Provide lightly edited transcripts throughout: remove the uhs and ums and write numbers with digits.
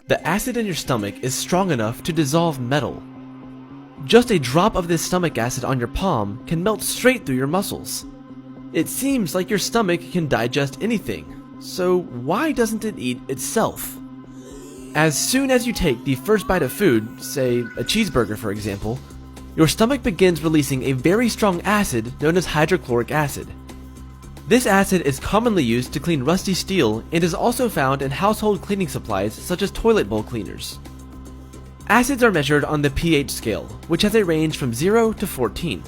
The acid in your stomach is strong enough to dissolve metal. Just a drop of this stomach acid on your palm can melt straight through your muscles. It seems like your stomach can digest anything, so why doesn't it eat itself? As soon as you take the first bite of food, say a cheeseburger for example, your stomach begins releasing a very strong acid known as hydrochloric acid. This acid is commonly used to clean rusty steel and is also found in household cleaning supplies such as toilet bowl cleaners. Acids are measured on the pH scale, which has a range from 0 to 14.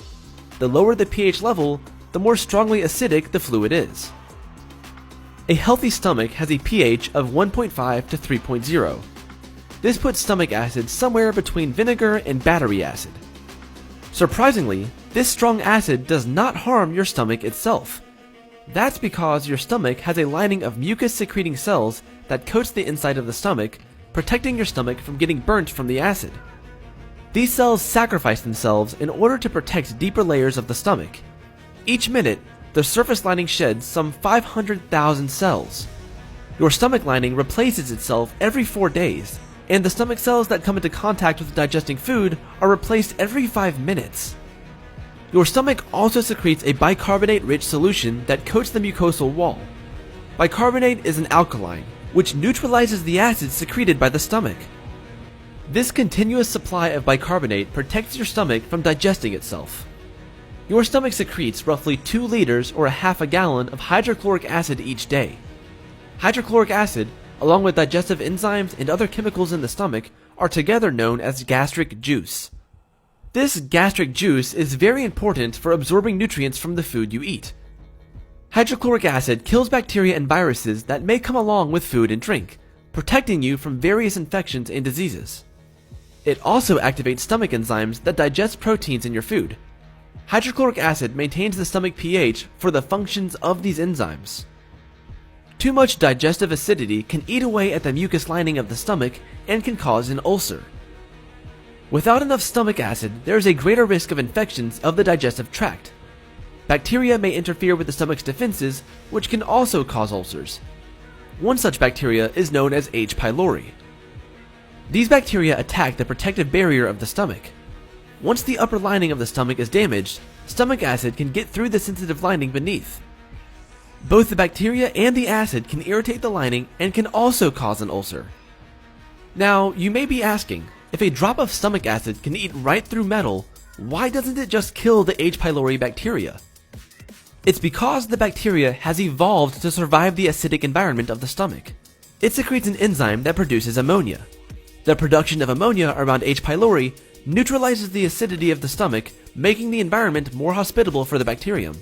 The lower the pH level, the more strongly acidic the fluid is. A healthy stomach has a pH of 1.5 to 3.0. This puts stomach acid somewhere between vinegar and battery acid. Surprisingly, this strong acid does not harm your stomach itself. That's because your stomach has a lining of mucus-secreting cells that coats the inside of the stomach, protecting your stomach from getting burnt from the acid. These cells sacrifice themselves in order to protect deeper layers of the stomach. Each minute, the surface lining sheds some 500,000 cells. Your stomach lining replaces itself every 4 days, and the stomach cells that come into contact with digesting food are replaced every 5 minutes. Your stomach also secretes a bicarbonate-rich solution that coats the mucosal wall. Bicarbonate is an alkaline, which neutralizes the acids secreted by the stomach. This continuous supply of bicarbonate protects your stomach from digesting itself. Your stomach secretes roughly 2 liters or a half a gallon of hydrochloric acid each day. Hydrochloric acid, along with digestive enzymes and other chemicals in the stomach, are together known as gastric juice. This gastric juice is very important for absorbing nutrients from the food you eat. Hydrochloric acid kills bacteria and viruses that may come along with food and drink, protecting you from various infections and diseases. It also activates stomach enzymes that digest proteins in your food. Hydrochloric acid maintains the stomach pH for the functions of these enzymes. Too much digestive acidity can eat away at the mucus lining of the stomach and can cause an ulcer. Without enough stomach acid, there is a greater risk of infections of the digestive tract. Bacteria may interfere with the stomach's defenses, which can also cause ulcers. One such bacteria is known as H. pylori. These bacteria attack the protective barrier of the stomach. Once the upper lining of the stomach is damaged, stomach acid can get through the sensitive lining beneath. Both the bacteria and the acid can irritate the lining and can also cause an ulcer. Now, you may be asking, if a drop of stomach acid can eat right through metal, why doesn't it just kill the H. pylori bacteria? It's because the bacteria has evolved to survive the acidic environment of the stomach. It secretes an enzyme that produces ammonia. The production of ammonia around H. pylori neutralizes the acidity of the stomach, making the environment more hospitable for the bacterium.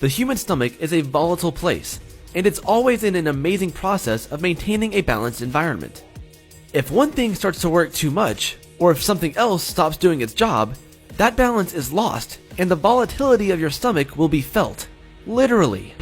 The human stomach is a volatile place, and it's always in an amazing process of maintaining a balanced environment. If one thing starts to work too much, or if something else stops doing its job, that balance is lost, and the volatility of your stomach will be felt. Literally.